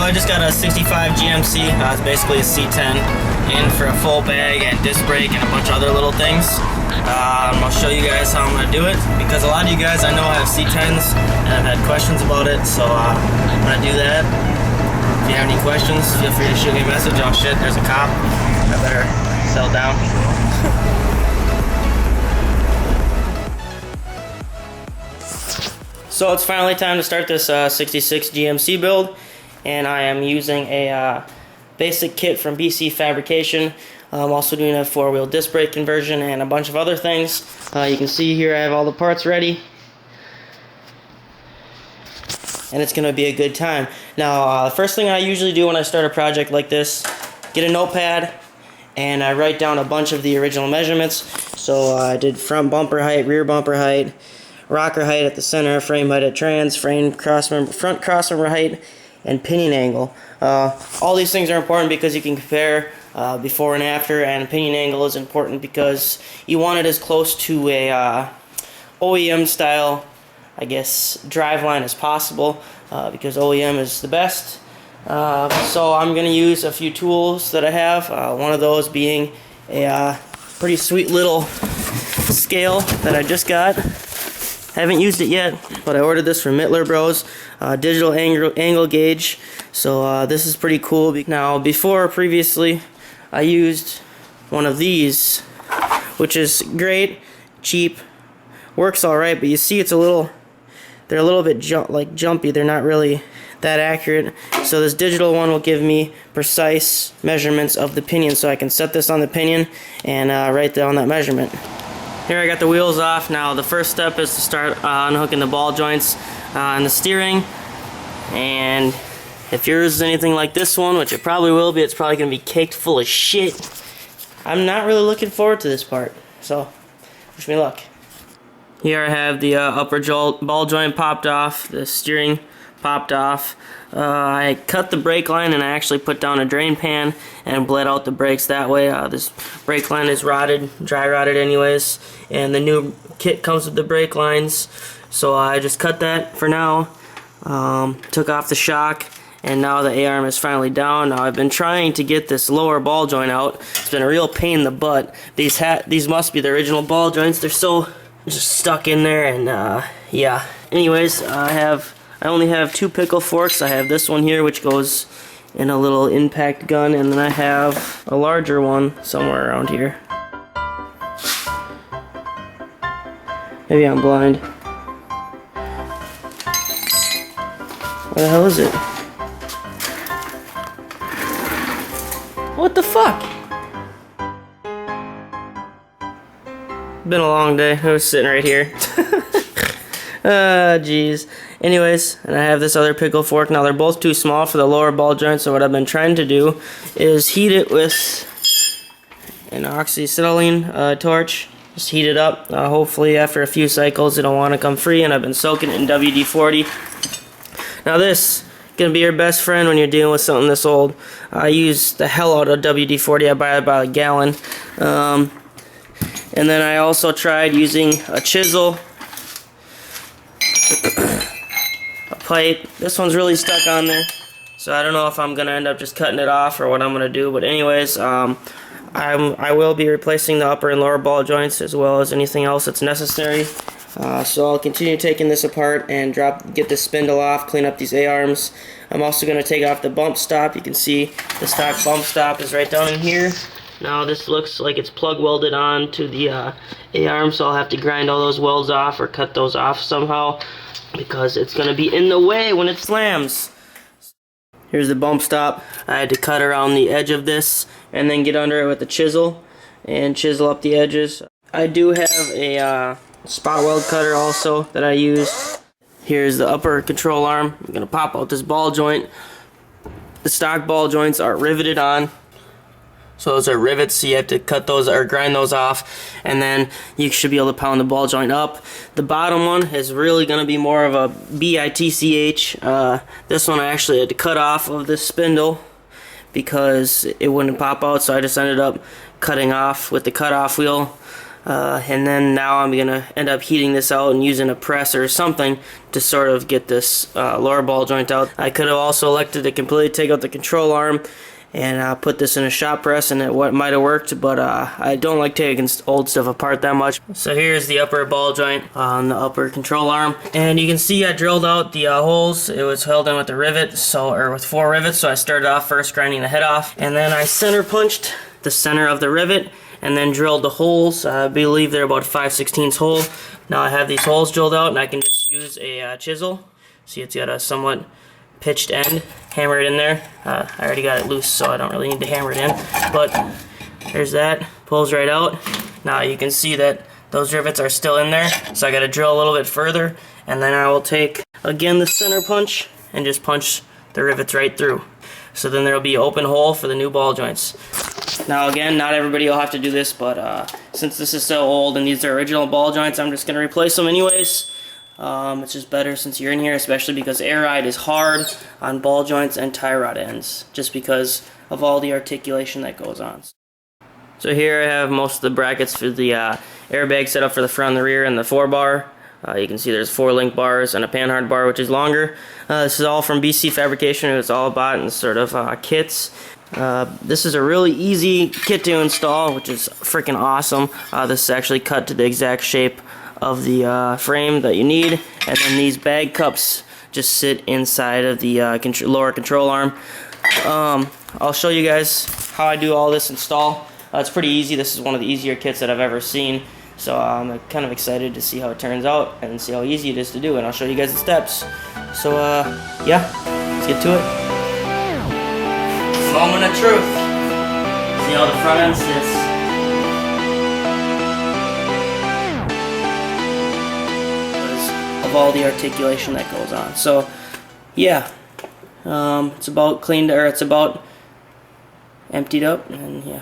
I just got a 65 GMC. It's basically a C10 in for a full bag and disc brake and a bunch of other little things. I'll show you guys how I'm going to do it, because a lot of you guys I know have C10s and have had questions about it, so I'm going to do that. If you have any questions, feel free to shoot me a message. Oh shit, there's a cop. I better settle down. So it's finally time to start this 66 GMC build, and I am using a basic kit from BC Fabrication. I'm also doing a four-wheel disc brake conversion and a bunch of other things. You can see here I have all the parts ready, and it's going to be a good time. Now, the first thing I usually do when I start a project like this, get a notepad, and I write down a bunch of the original measurements. So I did front bumper height, rear bumper height, rocker height at the center, frame height at trans, front crossmember height, and pinion angle. All these things are important because you can compare before and after, and pinion angle is important because you want it as close to a OEM style, I guess, driveline as possible, because OEM is the best. So I'm going to use a few tools that I have, one of those being a pretty sweet little scale that I just got. Haven't used it yet, but I ordered this from Mittler Bros. Digital angle gauge. So this is pretty cool. Now, previously, I used one of these, which is great, cheap, works all right. But you see, they're a little bit jumpy. They're not really that accurate. So this digital one will give me precise measurements of the pinion, so I can set this on the pinion and write down that measurement. Here I got the wheels off. Now the first step is to start unhooking the ball joints on the steering, and if yours is anything like this one, which it probably will be, it's probably going to be caked full of shit. I'm not really looking forward to this part, so wish me luck. Here I have the upper ball joint popped off, the steering popped off. I cut the brake line, and I actually put down a drain pan and bled out the brakes that way. This brake line is rotted, dry rotted anyways, and the new kit comes with the brake lines, so I just cut that for now. Took off the shock, and now the A-arm is finally down. Now I've been trying to get this lower ball joint out. It's been a real pain in the butt. These must be the original ball joints. They're so just stuck in there, and yeah. Anyways, I only have two pickle forks. I have this one here, which goes in a little impact gun, and then I have a larger one somewhere around here. Maybe I'm blind. Where the hell is it? What the fuck? Been a long day. I was sitting right here. Jeez. Anyways, and I have this other pickle fork. Now they're both too small for the lower ball joint, so what I've been trying to do is heat it with an oxyacetylene torch. Just heat it up. Hopefully after a few cycles it'll want to come free, and I've been soaking it in WD-40. Now this is going to be your best friend when you're dealing with something this old. I use the hell out of WD-40. I buy about a gallon. And then I also tried using a chisel, a pipe. This one's really stuck on there, so I don't know if I'm gonna end up just cutting it off or what I'm gonna do. But anyways, I will be replacing the upper and lower ball joints as well as anything else that's necessary. So I'll continue taking this apart and get this spindle off, clean up these A-arms. I'm also gonna take off the bump stop. You can see the stock bump stop is right down in here. Now this looks like it's plug welded on to the A-arm, so I'll have to grind all those welds off or cut those off somehow, because it's going to be in the way when it slams. Here's the bump stop. I had to cut around the edge of this and then get under it with a chisel and chisel up the edges. I do have a spot weld cutter also that I use. Here's the upper control arm. I'm going to pop out this ball joint. The stock ball joints are riveted on. So those are rivets, so you have to cut those or grind those off, and then you should be able to pound the ball joint up. The bottom one is really going to be more of a BITCH. This one I actually had to cut off of this spindle because it wouldn't pop out, so I just ended up cutting off with the cutoff wheel. And then now I'm going to end up heating this out and using a press or something to sort of get this lower ball joint out. I could have also elected to completely take out the control arm and put this in a shop press, and it might have worked, but I don't like taking old stuff apart that much. So here's the upper ball joint on the upper control arm, and you can see I drilled out the holes. It was held in with the rivet, or with 4 rivets, so I started off first grinding the head off, and then I center punched the center of the rivet, and then drilled the holes. I believe they're about 5/16 hole. Now I have these holes drilled out, and I can just use a chisel. See, it's got a somewhat pitched end. Hammer it in there. I already got it loose, so I don't really need to hammer it in. But there's that. Pulls right out. Now you can see that those rivets are still in there, so I got to drill a little bit further, and then I will take again the center punch and just punch the rivets right through. So then there'll be an open hole for the new ball joints. Now again, not everybody will have to do this, but since this is so old and these are original ball joints, I'm just going to replace them anyways. It's just better since you're in here, especially because air ride is hard on ball joints and tie rod ends, just because of all the articulation that goes on. So here I have most of the brackets for the airbag setup for the front and the rear and the 4-bar. You can see there's 4 link bars and a panhard bar, which is longer. This is all from BC Fabrication. It's all bought in sort of kits. This is a really easy kit to install, which is freaking awesome. This is actually cut to the exact shape of the frame that you need, and then these bag cups just sit inside of the lower control arm. I'll show you guys how I do all this install. It's pretty easy. This is one of the easier kits that I've ever seen, so I'm kind of excited to see how it turns out and see how easy it is to do, and I'll show you guys the steps. So yeah, let's get to it. Moment of truth. See how the front end sits. Of all the articulation that goes on. So yeah, it's about cleaned, or it's about emptied up, and yeah.